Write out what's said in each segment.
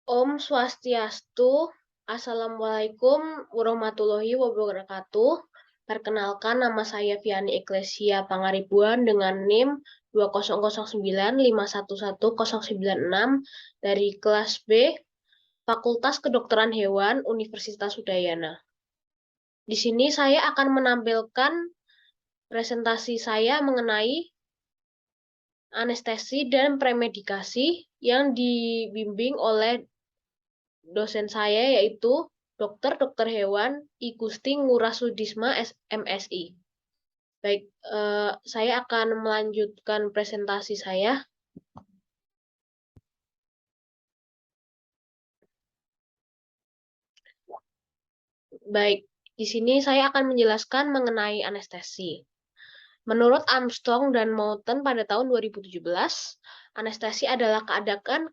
Om Swastiastu, Assalamualaikum warahmatullahi wabarakatuh. Perkenalkan, nama saya Viani Eklesia Pangaribuan dengan NIM 2009511096 dari kelas B, Fakultas Kedokteran Hewan, Universitas Udayana. Di sini saya akan menampilkan presentasi saya mengenai anestesi dan premedikasi yang dibimbing oleh dosen saya yaitu Dokter Hewan I Gusti Ngurah MSI. Baik, saya akan melanjutkan presentasi saya. Baik, di sini saya akan menjelaskan mengenai anestesi. Menurut Armstrong dan Moulton pada tahun 2017, anestesi adalah keadaan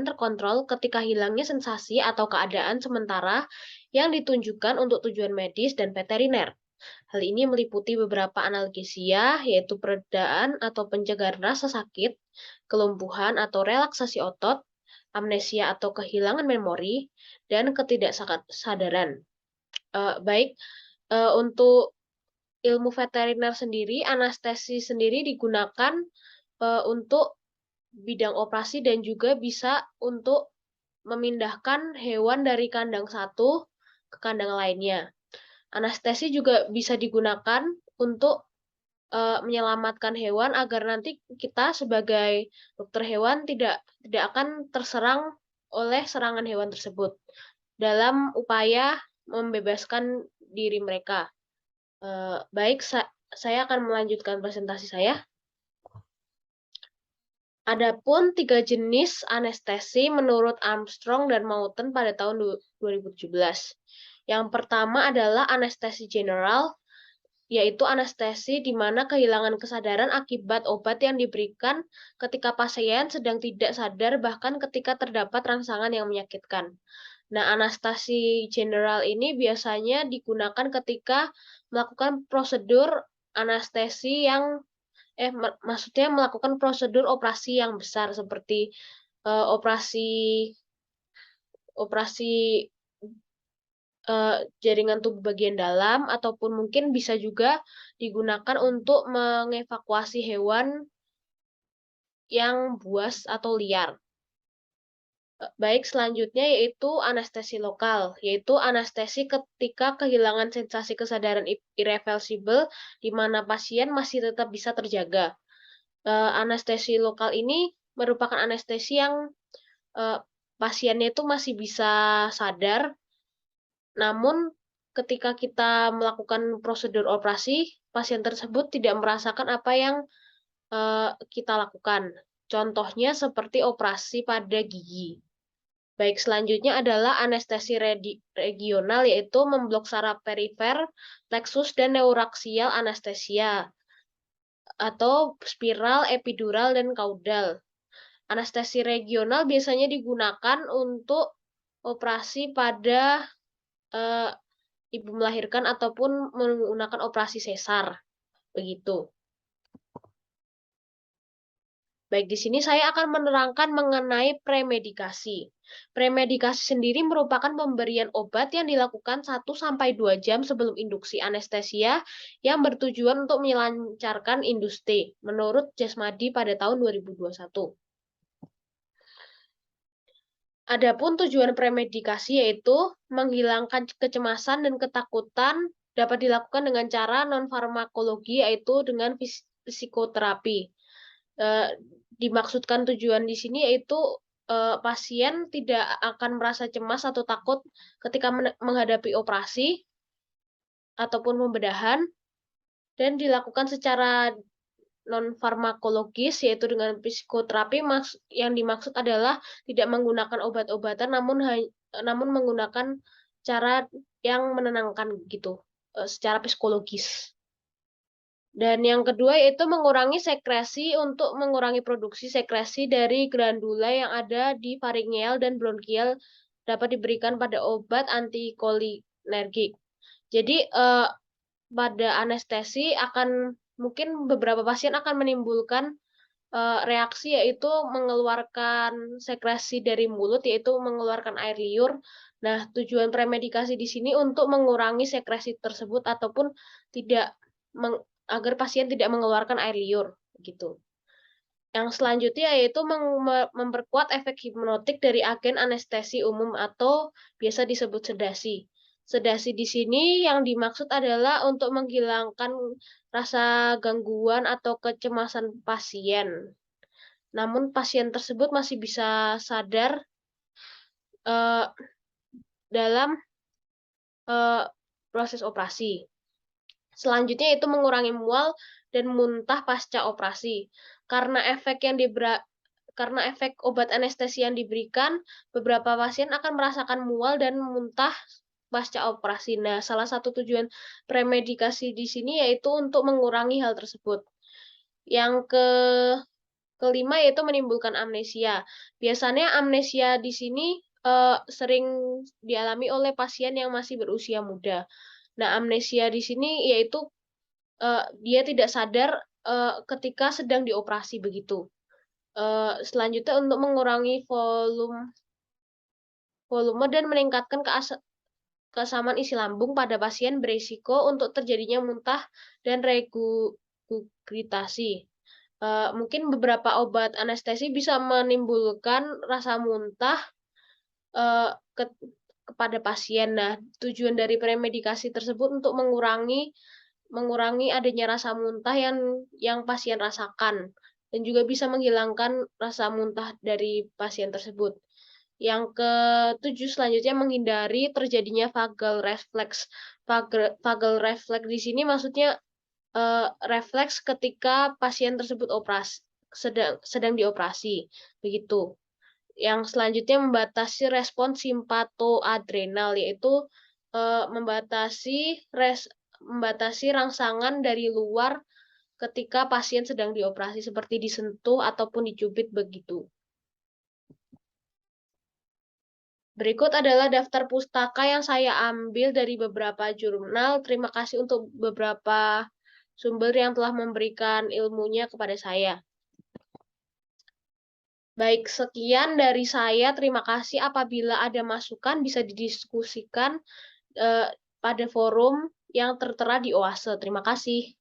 terkontrol ketika hilangnya sensasi atau keadaan sementara yang ditunjukkan untuk tujuan medis dan veteriner. Hal ini meliputi beberapa analgesia, yaitu peredaan atau pencegahan rasa sakit, kelumpuhan atau relaksasi otot, amnesia atau kehilangan memori, dan ketidaksadaran. Baik, untuk ilmu veteriner sendiri, anestesi sendiri digunakan untuk bidang operasi dan juga bisa untuk memindahkan hewan dari kandang satu ke kandang lainnya. Anestesi juga bisa digunakan untuk menyelamatkan hewan agar nanti kita sebagai dokter hewan tidak akan terserang oleh serangan hewan tersebut dalam upaya membebaskan diri mereka. Baik, saya akan melanjutkan presentasi saya. Adapun 3 jenis anestesi menurut Armstrong dan Moulton pada tahun 2017. Yang pertama adalah anestesi general, yaitu anestesi di mana kehilangan kesadaran akibat obat yang diberikan ketika pasien sedang tidak sadar bahkan ketika terdapat rangsangan yang menyakitkan. Nah, anestesi general ini biasanya digunakan ketika melakukan prosedur anestesi yang maksudnya melakukan prosedur operasi yang besar seperti operasi operasi jaringan tubuh bagian dalam ataupun mungkin bisa juga digunakan untuk mengevakuasi hewan yang buas atau liar. Baik, selanjutnya yaitu anestesi lokal, yaitu anestesi ketika kehilangan sensasi kesadaran irreversible di mana pasien masih tetap bisa terjaga. Anestesi lokal ini merupakan anestesi yang pasiennya itu masih bisa sadar, namun ketika kita melakukan prosedur operasi, pasien tersebut tidak merasakan apa yang kita lakukan. Contohnya seperti operasi pada gigi. Baik, selanjutnya adalah anestesi regional, yaitu memblok saraf perifer, plexus, dan neuraksial anestesia, atau spiral, epidural, dan kaudal. Anestesi regional biasanya digunakan untuk operasi pada ibu melahirkan ataupun menggunakan operasi sesar. Begitu. Baik, di sini saya akan menerangkan mengenai premedikasi. Premedikasi sendiri merupakan pemberian obat yang dilakukan 1-2 jam sebelum induksi anestesia yang bertujuan untuk melancarkan industri, menurut Jasmadi pada tahun 2021. Adapun tujuan premedikasi yaitu menghilangkan kecemasan dan ketakutan dapat dilakukan dengan cara non-farmakologi yaitu dengan psikoterapi. Dimaksudkan tujuan di sini yaitu pasien tidak akan merasa cemas atau takut ketika menghadapi operasi ataupun pembedahan dan dilakukan secara non-farmakologis yaitu dengan psikoterapi yang dimaksud adalah tidak menggunakan obat-obatan namun menggunakan cara yang menenangkan gitu secara psikologis. Dan yang kedua yaitu mengurangi sekresi untuk mengurangi produksi sekresi dari glandula yang ada di faringeal dan bronkial dapat diberikan pada obat antikolinergik. Jadi pada anestesi mungkin beberapa pasien akan menimbulkan reaksi yaitu mengeluarkan sekresi dari mulut, yaitu mengeluarkan air liur. Nah, tujuan premedikasi di sini untuk mengurangi sekresi tersebut ataupun tidak agar pasien tidak mengeluarkan air liur, gitu. Yang selanjutnya yaitu memperkuat efek hipnotik dari agen anestesi umum atau biasa disebut sedasi. Sedasi di sini yang dimaksud adalah untuk menghilangkan rasa gangguan atau kecemasan pasien. Namun pasien tersebut masih bisa sadar eh, dalam proses operasi. Selanjutnya itu mengurangi mual dan muntah pasca operasi. Karena efek obat anestesi yang diberikan, beberapa pasien akan merasakan mual dan muntah pasca operasi. Nah, salah satu tujuan premedikasi di sini yaitu untuk mengurangi hal tersebut. Yang kelima yaitu menimbulkan amnesia. Biasanya amnesia di sini sering dialami oleh pasien yang masih berusia muda. Nah, amnesia di sini yaitu dia tidak sadar ketika sedang dioperasi begitu. Selanjutnya untuk mengurangi volume dan meningkatkan kesamaan isi lambung pada pasien berisiko untuk terjadinya muntah dan regurgitasi. Mungkin beberapa obat anestesi bisa menimbulkan rasa muntah eh, kepada pasien. Nah, tujuan dari premedikasi tersebut untuk mengurangi adanya rasa muntah yang pasien rasakan dan juga bisa menghilangkan rasa muntah dari pasien tersebut. Yang ketujuh selanjutnya menghindari terjadinya vagal reflex. Vagal reflex di sini maksudnya refleks ketika pasien tersebut sedang dioperasi, begitu. Yang selanjutnya membatasi respon simpatoadrenal, yaitu membatasi rangsangan dari luar ketika pasien sedang dioperasi seperti disentuh ataupun dicubit begitu. Berikut adalah daftar pustaka yang saya ambil dari beberapa jurnal. Terima kasih untuk beberapa sumber yang telah memberikan ilmunya kepada saya. Baik, sekian dari saya. Terima kasih. Apabila ada masukan, bisa didiskusikan pada forum yang tertera di Oase. Terima kasih.